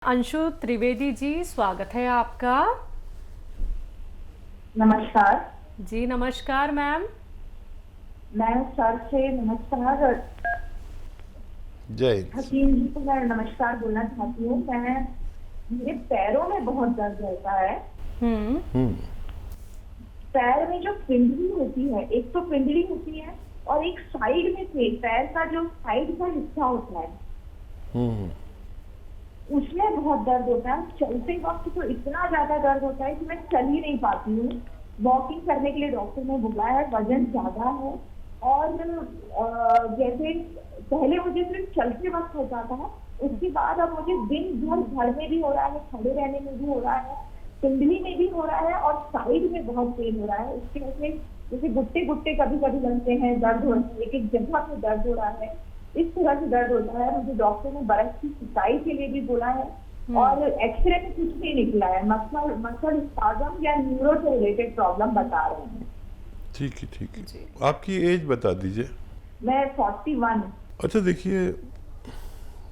अंशु त्रिवेदी जी, स्वागत है आपका। नमस्कार। जी नमस्कार मैम। मैं सर से नमस्कार। जय हिंद। हकीम जी को मैं नमस्कार बोलना चाहती हूँ। मेरे पैरों में बहुत दर्द रहता है। हम्म। पैर में जो पिंडली होती है, एक तो पिंडली होती है और एक साइड में से पैर का जो साइड का हिस्सा होता है उसमें बहुत दर्द होता है। चलते वक्त तो इतना ज्यादा दर्द होता है कि मैं चल ही नहीं पाती हूँ। वॉकिंग करने के लिए डॉक्टर ने बुलाया है, वजन ज्यादा है। और जैसे पहले मुझे सिर्फ चलते वक्त होता था, उसके बाद अब मुझे दिन भर घर में भी हो रहा है, खड़े रहने में भी हो रहा है, पिंडली में भी हो रहा है और साइड में बहुत पेन हो रहा है। उसकी वजह से जैसे गुट्टे गुट्टे कभी कभी लगते हैं, दर्द हो रहा है, एक एक जगह पे दर्द हो रहा है। इस तरह से दर्द होता है। मुझे डॉक्टर ने बर्फ की सिकाई के लिए भी बोला है और एक्सरे में कुछ नहीं निकला है। मसल स्पाज्म या न्यूरो से रिलेटेड प्रॉब्लम बता रहे हैं। ठीक है, ठीक है। आपकी एज बता दीजिए। मैं 41। अच्छा, देखिए,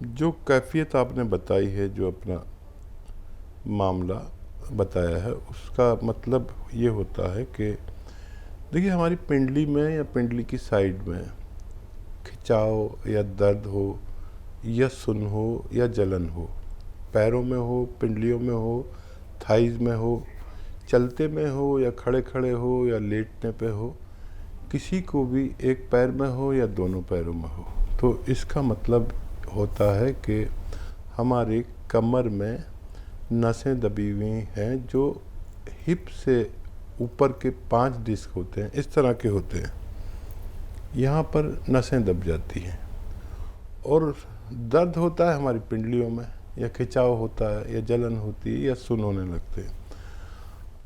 जो कैफियत आपने बताई है, जो अपना मामला बताया है, उसका मतलब ये होता है कि देखिए, हमारी पिंडली में या पिंडली की साइड में खिंचाव या दर्द हो या सुन हो या जलन हो, पैरों में हो, पिंडलियों में हो, थाइज में हो, चलते में हो या खड़े खड़े हो या लेटने पे हो, किसी को भी एक पैर में हो या दोनों पैरों में हो, तो इसका मतलब होता है कि हमारी कमर में नसें दबी हुई हैं, जो हिप से ऊपर के 5 डिस्क होते हैं, इस तरह के होते हैं। यहाँ पर नसें दब जाती हैं और दर्द होता है हमारी पिंडलियों में, या खिंचाव होता है या जलन होती है या सुन होने लगते हैं।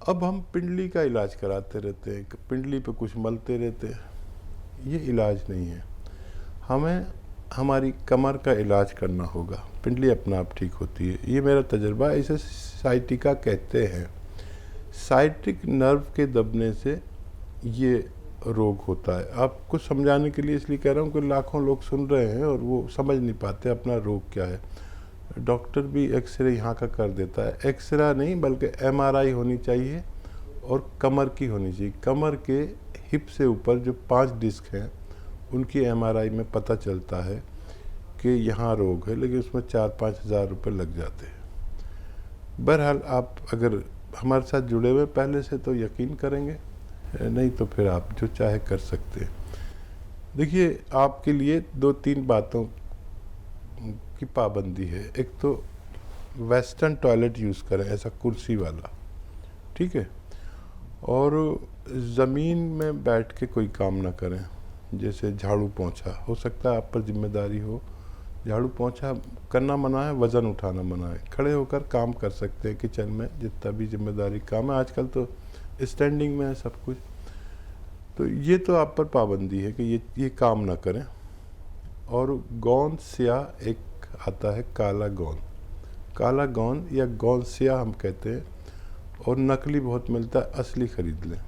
अब हम पिंडली का इलाज कराते रहते हैं, पिंडली पे कुछ मलते रहते हैं, ये इलाज नहीं है। हमें हमारी कमर का इलाज करना होगा, पिंडली अपना आप ठीक होती है। ये मेरा तजुर्बा है। इसे साइटिका कहते हैं। साइटिक नर्व के दबने से ये रोग होता है। आपको समझाने के लिए इसलिए कह रहा हूँ कि लाखों लोग सुन रहे हैं और वो समझ नहीं पाते अपना रोग क्या है। डॉक्टर भी एक्सरे यहाँ का कर देता है। एक्सरे नहीं बल्कि एमआरआई होनी चाहिए और कमर की होनी चाहिए। कमर के हिप से ऊपर जो 5 डिस्क हैं उनकी एमआरआई में पता चलता है कि यहाँ रोग है, लेकिन उसमें 4-5 हज़ार रुपये लग जाते हैं। बहरहाल, आप अगर हमारे साथ जुड़े हुए पहले से तो यकीन करेंगे, नहीं तो फिर आप जो चाहे कर सकते हैं। देखिए, आपके लिए 2-3 बातों की पाबंदी है। एक तो वेस्टर्न टॉयलेट यूज़ करें, ऐसा कुर्सी वाला, ठीक है। और ज़मीन में बैठ के कोई काम ना करें, जैसे झाड़ू पोंछा। हो सकता है आप पर जिम्मेदारी हो, झाड़ू पोंछा करना मना है, वज़न उठाना मना है। खड़े होकर काम कर सकते हैं किचन में, जितना भी जिम्मेदारी काम है। आजकल तो स्टैंडिंग में है सब कुछ। तो ये तो आप पर पाबंदी है कि ये काम ना करें। और गोंद स्याह एक आता है, काला गोंद। काला गोंद या गोंद स्याह हम कहते हैं, और नकली बहुत मिलता है, असली ख़रीद लें।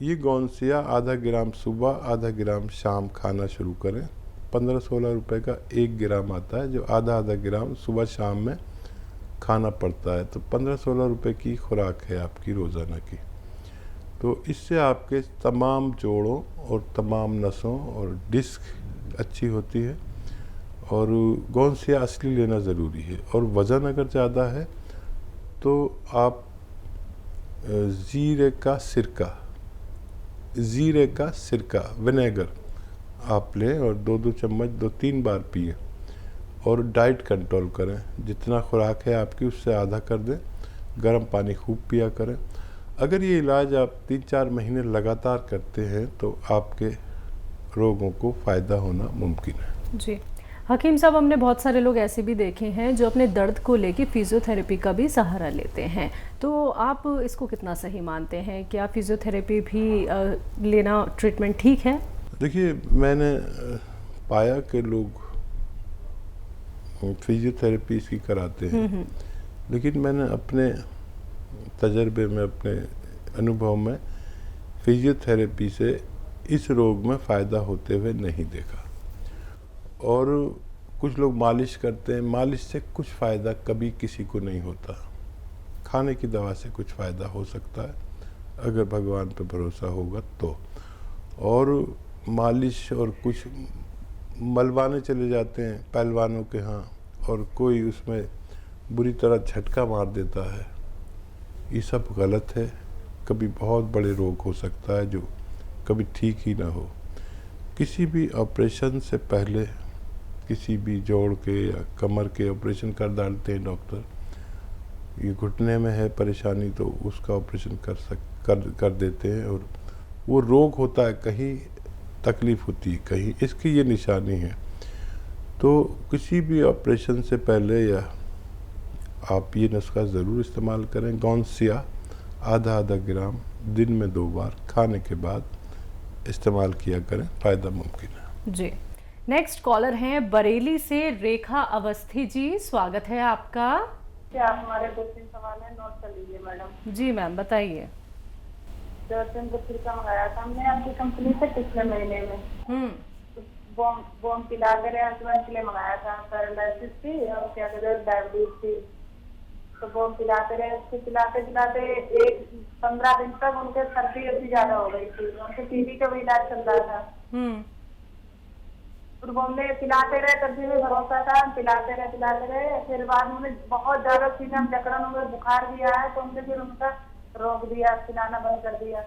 ये गोंद स्याह आधा ग्राम सुबह, आधा ग्राम शाम खाना शुरू करें। 15-16 रुपए का 1 ग्राम आता है, जो आधा आधा ग्राम सुबह शाम में खाना पड़ता है। तो 15-16 रुपए की खुराक है आपकी रोज़ाना की। तो इससे आपके तमाम जोड़ों और तमाम नसों और डिस्क अच्छी होती है। और गोंद स्याह असली लेना ज़रूरी है। और वज़न अगर ज़्यादा है तो आप ज़ीरे का सिरका विनेगर आप लें और 2-2 चम्मच 2-3 बार पिए। और डाइट कंट्रोल करें, जितना खुराक है आपकी उससे आधा कर दें। गर्म पानी खूब पिया करें। अगर ये इलाज आप 3-4 महीने लगातार करते हैं तो आपके रोगों को फ़ायदा होना मुमकिन है। जी हकीम साहब, हमने बहुत सारे लोग ऐसे भी देखे हैं जो अपने दर्द को लेके फिजियोथेरेपी का भी सहारा लेते हैं, तो आप इसको कितना सही मानते हैं? क्या फिजियोथेरेपी भी लेना ट्रीटमेंट ठीक है? देखिए, मैंने पाया कि लोग फिजियोथेरेपी इसकी कराते हैं, लेकिन मैंने अपने तजर्बे में, अपने अनुभव में फिजियोथेरेपी से इस रोग में फ़ायदा होते हुए नहीं देखा। और कुछ लोग मालिश करते हैं, मालिश से कुछ फ़ायदा कभी किसी को नहीं होता। खाने की दवा से कुछ फ़ायदा हो सकता है अगर भगवान पे भरोसा होगा तो। और मालिश और कुछ मलबाने चले जाते हैं पहलवानों के यहाँ और कोई उसमें बुरी तरह झटका मार देता है, ये सब गलत है। कभी बहुत बड़े रोग हो सकता है जो कभी ठीक ही ना हो। किसी भी ऑपरेशन से पहले किसी भी जोड़ के या कमर के ऑपरेशन कर डालते हैं डॉक्टर। ये घुटने में है परेशानी तो उसका ऑपरेशन कर देते हैं, और वो रोग होता है, कहीं तकलीफ़ होती है, कहीं इसकी ये निशानी है। तो किसी भी ऑपरेशन से पहले या आप ये नुस्खा ज़रूर इस्तेमाल करें। गौंसिया आधा ग्राम दिन में 2 बार खाने के बाद इस्तेमाल किया करें, फ़ायदा मुमकिन है। जी, नेक्स्ट कॉलर हैं बरेली से रेखा अवस्थी जी, स्वागत है आपका। क्या हमारे 2-3 सवाल है, नोट कर लीजिए मैडम। जी मैम बताइए। जर्सन को छिड़का मंगाया था हमने आपकी कंपनी से पिछले महीने में। बॉम पिला कर हस्बैंड के लिए मंगाया था, पैरालिसिस थी और क्या कहते हैं डायबिटीज थी। तो बॉम पिलाते रहे, उसको पिलाते 15 दिन तक उनके सर्दी अभी ज्यादा हो गई थी, उनके टीबी का भी इलाज चल रहा था। फिर बॉम ने पिलाते रहे, तब भी भरोसा था, पिलाते रहे। फिर बाद में बहुत ज्यादा सीना में जकड़न हो गई, बुखार भी आया तो हमने फिर उनका रोक दिया, पिलाना बंद कर दिया।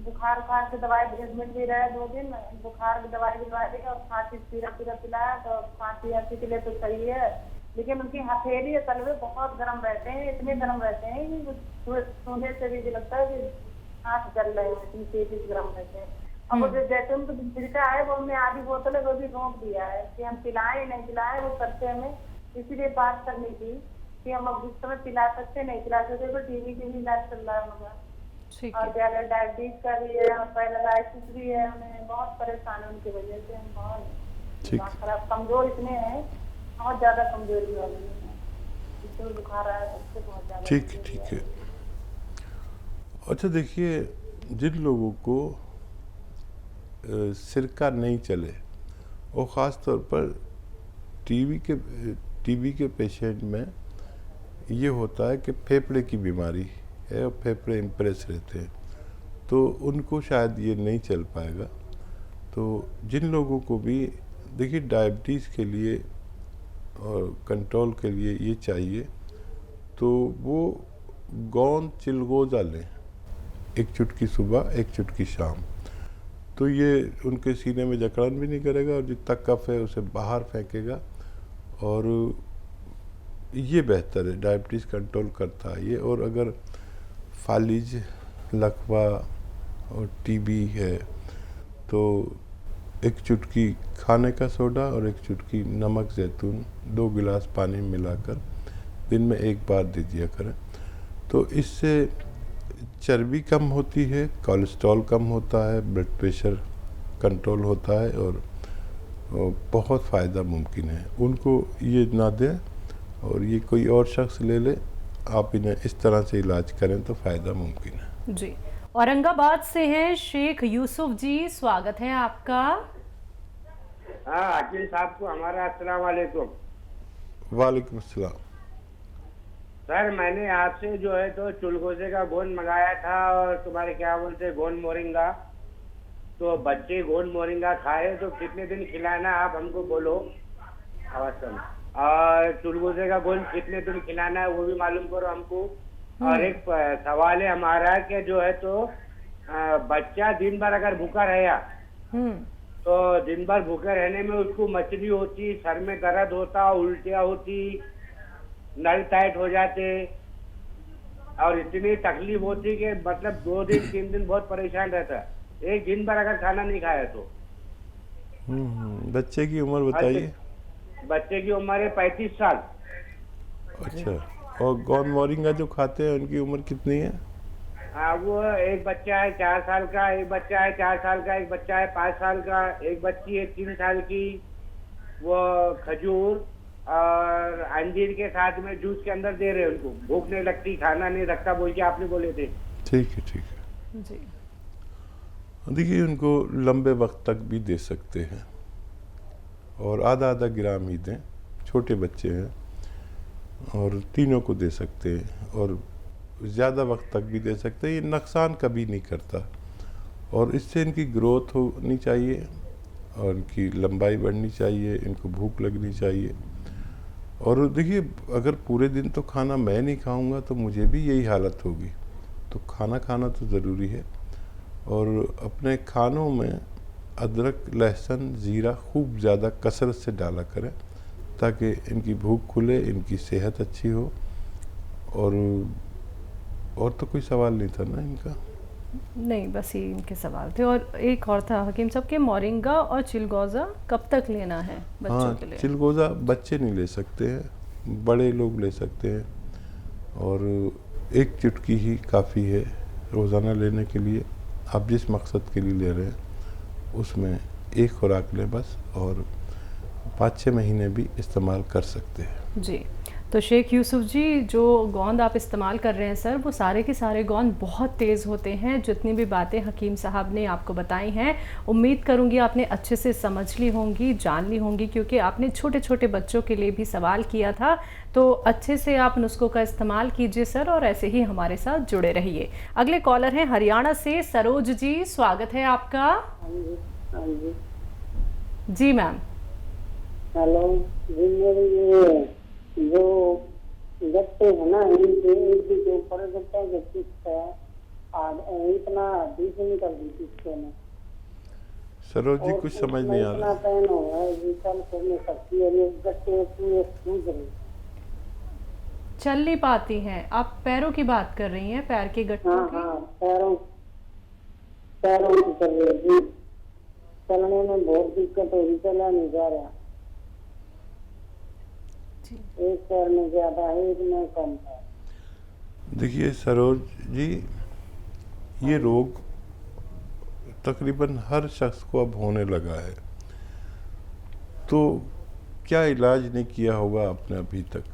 बुखार से दवाई एडमिट भी रहे 2 दिन, बुखार की दवाई दी और खांसी सिरप पिलाया तो खांसी ऐसी के लिए तो सही है, लेकिन उनकी हथेली और तलवे बहुत गर्म रहते हैं, इतने गर्म रहते हैं कि सोने से भी लगता है कि हाथ जल रहे हैं, इतनी तेजी से गर्म रहते हैं। अब वो जैसे उनको छिड़का है वो हमने आधी बोतल है वो भी रोक दिया है कि हम पिलाएं नहीं पिलाएं, वो करते हमें इसीलिए बात करनी थी कि हम अब इस समय पिला सकते नहीं पिला सकते, तो टीवी के भी इलाज चल रहा है हमारा, और क्या डायबिटीज का भी है और पैरालिसिस भी है, हमें बहुत परेशान है उनकी वजह से, हम बहुत खराब कमजोर इतने हैं, बहुत ज्यादा कमजोरी वाली है, इससे बुखार आया सबसे बहुत ज्यादा। ठीक है। अच्छा देखिए, जिन लोगों को सिरका नहीं चले और ख़ास तौर पर टीबी के पेशेंट में ये होता है कि फेफड़े की बीमारी है और फेफड़े इम्प्रेस रहते हैं, तो उनको शायद ये नहीं चल पाएगा। तो जिन लोगों को भी देखिए डायबिटीज़ के लिए और कंट्रोल के लिए ये चाहिए तो वो गोंद चिलगोज़ा लें, 1 चुटकी सुबह 1 चुटकी शाम, तो ये उनके सीने में जकड़न भी नहीं करेगा और जितना कफ है उसे बाहर फेंकेगा, और ये बेहतर है, डायबिटीज़ कंट्रोल करता है ये। और अगर फालिज, लकवा और टीबी है तो 1 चुटकी खाने का सोडा और 1 चुटकी नमक जैतून 2 गिलास पानी में मिलाकर दिन में 1 बार दे दिया करें, तो इससे चर्बी कम होती है, कोलेस्ट्रॉल कम होता है, ब्लड प्रेशर कंट्रोल होता है और बहुत फ़ायदा मुमकिन है। उनको ये ना दें और ये कोई और शख्स ले ले, आप इन्हें इस तरह से इलाज करें तो फ़ायदा मुमकिन है। जी, औरंगाबाद से हैं शेख यूसुफ जी, स्वागत है आपका। हाँ अकील साहब को हमारा अस्सलाम वालेकुम। वालेकुम अस्सलाम। सर मैंने आपसे जो है तो चुलगोजे का गोंद मंगाया था और तुम्हारे क्या बोलते गोंद मोरिंगा, तो बच्चे गोंद मोरिंगा खाए तो कितने दिन खिलाना आप हमको बोलो अवश्य, और चुलगोजे का गोंद कितने दिन खिलाना है वो भी मालूम करो हमको। और एक सवाल है हमारा कि जो है तो बच्चा दिन भर अगर भूखा रहा तो दिन भर भूखे रहने में उसको मचली होती, सर में दर्द होता, उल्टियाँ होती, नल टाइट हो जाते और इतनी तकलीफ होती कि मतलब 2 दिन 3 दिन बहुत परेशान रहता, एक दिन भर अगर खाना नहीं खाया तो। बच्चे की उम्र बताइए। बच्चे की उम्र है 35 साल। अच्छा, और गोंद मोरिंगा जो खाते हैं उनकी उम्र कितनी है? हाँ वो एक बच्चा है 4 साल का, एक बच्चा है 4 साल का, एक बच्चा है 5 साल का, एक बच्ची है 3 साल की। वो खजूर और अंजीर के साथ में जूस के अंदर दे रहे हैं उनको, भूख नहीं लगती, खाना नहीं रखता बोल के आपने बोले थे। ठीक है जी। देखिए उनको लंबे वक्त तक भी दे सकते हैं, और आधा आधा ग्राम ही दें, छोटे बच्चे हैं, और तीनों को दे सकते हैं और ज़्यादा वक्त तक भी दे सकते हैं। ये नुकसान कभी नहीं करता और इससे इनकी ग्रोथ होनी चाहिए और इनकी लंबाई बढ़नी चाहिए, इनको भूख लगनी चाहिए। और देखिए, अगर पूरे दिन तो खाना मैं नहीं खाऊंगा तो मुझे भी यही हालत होगी, तो खाना खाना तो ज़रूरी है। और अपने खानों में अदरक, लहसुन, ज़ीरा खूब ज़्यादा कसरत से डाला करें ताकि इनकी भूख खुले, इनकी सेहत अच्छी हो। और तो कोई सवाल नहीं था ना इनका? नहीं, बस ये इनके सवाल थे। और एक और था हकीम साहब के, मोरिंगा और चिलगोज़ा कब तक लेना है बच्चों के लिए? चिलगोज़ा बच्चे नहीं ले सकते हैं, बड़े लोग ले सकते हैं और एक चुटकी ही काफ़ी है रोज़ाना लेने के लिए। आप जिस मकसद के लिए ले रहे हैं उसमें एक खुराक लें बस, और 5-6 महीने भी इस्तेमाल कर सकते हैं। जी, तो शेख यूसुफ जी, जो गोंद आप इस्तेमाल कर रहे हैं सर, वो सारे के सारे गोंद बहुत तेज़ होते हैं। जितनी भी बातें हकीम साहब ने आपको बताई हैं, उम्मीद करूंगी आपने अच्छे से समझ ली होंगी, जान ली होंगी, क्योंकि आपने छोटे छोटे बच्चों के लिए भी सवाल किया था। तो अच्छे से आप नुस्खों का इस्तेमाल कीजिए सर, और ऐसे ही हमारे साथ जुड़े रहिए। अगले कॉलर हैं हरियाणा से सरोज जी, स्वागत है आपका। जी मैम। हेलो जी, मेरे ये जो गट्टे है ना, इनके एक के ऊपर गट्टा जो किस्त है इतना डीजल कर दी किस्ते में। सरोज जी, कुछ समझ नहीं आ रहा। पैन हो है जी, कल करने सकती है, ये गट्टे पूरे सूज रहे। चल नहीं पाती हैं आप? पैरों की बात कर रही हैं, पैर के गट्टों की? हाँ, पैरों की कर रही है जी। चलने में बहुत दिक्कत हो रही, चला नहीं जा रहा। एक पैर में ज्यादा है, एक में कम है। देखिए सरोज जी, ये रोग तकरीबन हर शख्स को अब होने लगा है, तो क्या इलाज नहीं किया होगा आपने अभी तक,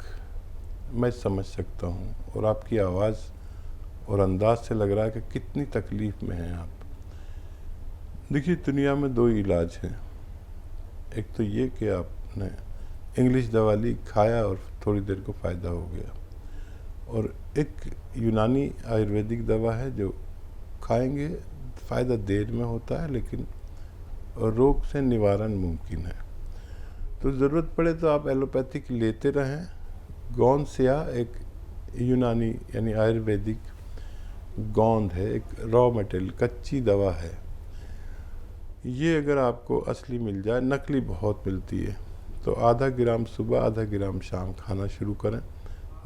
मैं समझ सकता हूँ। और आपकी आवाज़ और अंदाज से लग रहा है कि कितनी तकलीफ़ में हैं आप। देखिए, दुनिया में 2 इलाज हैं। एक तो ये कि आपने इंग्लिश दवा ली, खाया और थोड़ी देर को फ़ायदा हो गया, और एक यूनानी आयुर्वेदिक दवा है जो खाएंगे फ़ायदा देर में होता है, लेकिन रोग से निवारण मुमकिन है। तो ज़रूरत पड़े तो आप एलोपैथिक लेते रहें। गोंद स्या एक यूनानी यानी आयुर्वेदिक गोंद है, एक रॉ मटेरियल, कच्ची दवा है। ये अगर आपको असली मिल जाए, नकली बहुत मिलती है, तो आधा ग्राम सुबह, आधा ग्राम शाम खाना शुरू करें,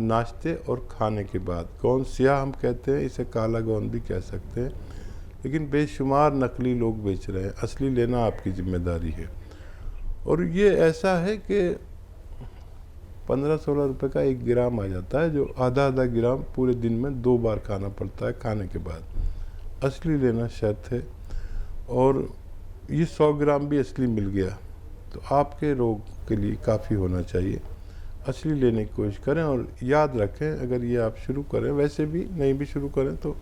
नाश्ते और खाने के बाद। गोंद स्या हम कहते हैं, इसे काला गोंद भी कह सकते हैं, लेकिन बेशुमार नकली लोग बेच रहे हैं, असली लेना आपकी जिम्मेदारी है। और ये ऐसा है कि 15-16 रुपए का 1 ग्राम आ जाता है, जो आधा आधा ग्राम पूरे दिन में 2 बार खाना पड़ता है खाने के बाद। असली लेना शर्त है, और ये 100 ग्राम भी असली मिल गया तो आपके रोग के लिए काफ़ी होना चाहिए। असली लेने की कोशिश करें, और याद रखें, अगर ये आप शुरू करें, वैसे भी नहीं भी शुरू करें, तो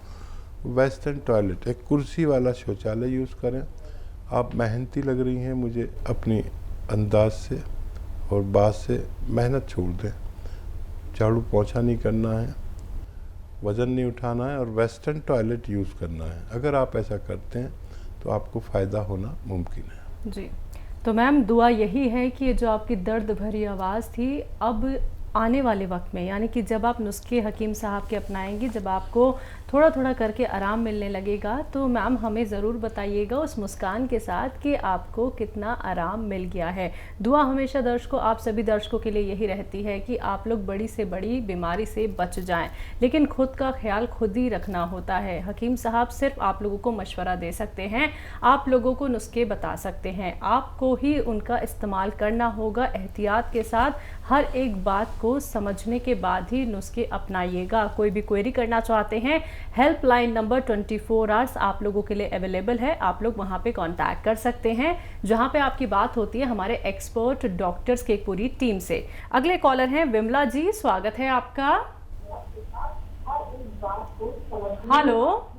वेस्टर्न टॉयलेट, एक कुर्सी वाला शौचालय यूज़ करें। आप मेहनती लग रही हैं मुझे, अपनी अंदाज से और बात से मेहनत छोड़ दें। झाड़ू पोंछा नहीं करना है, वज़न नहीं उठाना है, और वेस्टर्न टॉयलेट यूज़ करना है। अगर आप ऐसा करते हैं तो आपको फ़ायदा होना मुमकिन है। जी, तो मैम दुआ यही है कि ये जो आपकी दर्द भरी आवाज़ थी, अब आने वाले वक्त में, यानी कि जब आप नुस्खे हकीम साहब के अपनाएंगी, जब आपको थोड़ा थोड़ा करके आराम मिलने लगेगा, तो मैम हमें ज़रूर बताइएगा उस मुस्कान के साथ कि आपको कितना आराम मिल गया है। दुआ हमेशा दर्शकों, आप सभी दर्शकों के लिए यही रहती है कि आप लोग बड़ी से बड़ी बीमारी से बच जाएं, लेकिन खुद का ख्याल खुद ही रखना होता है। हकीम साहब सिर्फ आप लोगों को मशवरा दे सकते हैं, आप लोगों को नुस्खे बता सकते हैं, आपको ही उनका इस्तेमाल करना होगा एहतियात के साथ। हर एक बात को समझने के बाद ही नुस्खे अपनाइएगा। कोई भी क्वेरी करना चाहते हैं, हेल्पलाइन नंबर 24 आवर्स आप लोगों के लिए अवेलेबल है, आप लोग वहां पे कांटेक्ट कर सकते हैं, जहां पे आपकी बात होती है हमारे एक्सपर्ट डॉक्टर्स की एक पूरी टीम से। अगले कॉलर हैं विमला जी, स्वागत है आपका। हेलो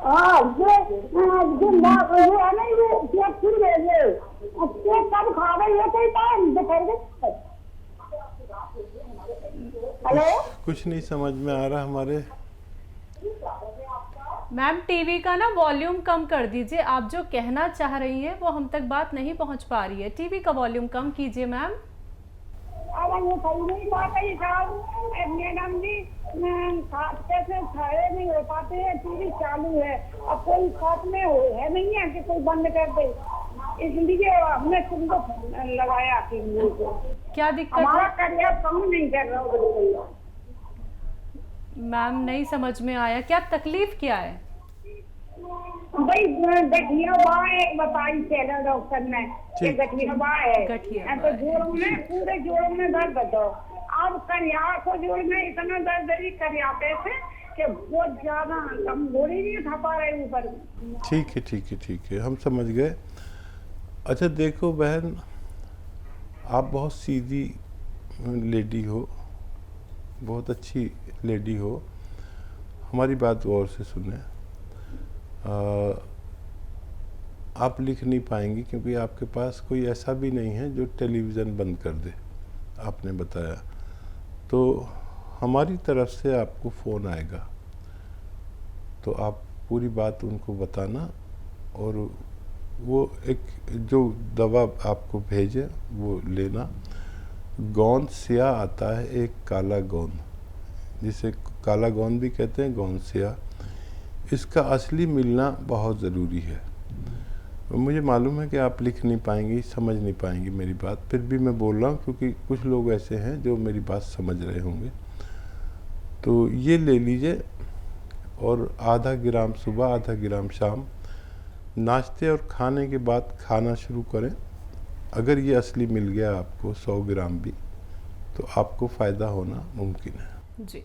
हाँ ये है ना, ये केक फिर गए ये केक कब खा गए ये कोई टाइम दोपहर के। हेलो कुछ नहीं समझ में आ रहा हमारे। मैम टीवी का ना वॉल्यूम कम कर दीजिए, आप जो कहना चाह रही हैं वो हम तक बात नहीं पहुंच पा रही है। टीवी का वॉल्यूम कम कीजिए मैम। अब ये सही नहीं बात है साहब, मैडम जी खाते से खड़े नहीं हो पाते हैं, टीवी चालू है और कोई खौफ में है नहीं है कि कोई बंद कर दे, इसलिए हमने तुमको लगाया टीवी को। क्या दिक्कत हमारा है करियर कम नहीं कर रहा हूँ बिल्कुल। मैम? नहीं समझ में आया, क्या तकलीफ क्या है? भाई गठिया बाँ एक बताई चैनल डॉक्टर ने कि गठिया बाँ है, गठिया तो जोड़ों में पूरे जोड़ों में दर्द दो। अब करिया को जोड़ में इतना दर्द है करियाते से कि बहुत ज्यादा कमजोरी नहीं उठा पा रहे ऊपर। ठीक है ठीक है ठीक है, हम समझ गए। अच्छा देखो बहन, आप बहुत सीधी लेडी हो, बहुत अच्छी लेडी हो, हमारी बात गौर से सुने। आप लिख नहीं पाएंगी क्योंकि आपके पास कोई ऐसा भी नहीं है जो टेलीविज़न बंद कर दे, आपने बताया। तो हमारी तरफ से आपको फ़ोन आएगा तो आप पूरी बात उनको बताना, और वो एक जो दवा आपको भेजे वो लेना। गोंद सिया आता है, एक काला गोंद, जिसे काला गोंद भी कहते हैं, गोंद सिया, इसका असली मिलना बहुत ज़रूरी है। मुझे मालूम है कि आप लिख नहीं पाएंगी, समझ नहीं पाएंगी मेरी बात, फिर भी मैं बोल रहा हूँ क्योंकि कुछ लोग ऐसे हैं जो मेरी बात समझ रहे होंगे। तो ये ले लीजिए और आधा ग्राम सुबह आधा ग्राम शाम, नाश्ते और खाने के बाद खाना शुरू करें। अगर ये असली मिल गया आपको 100 ग्राम भी, तो आपको फ़ायदा होना मुमकिन है। जी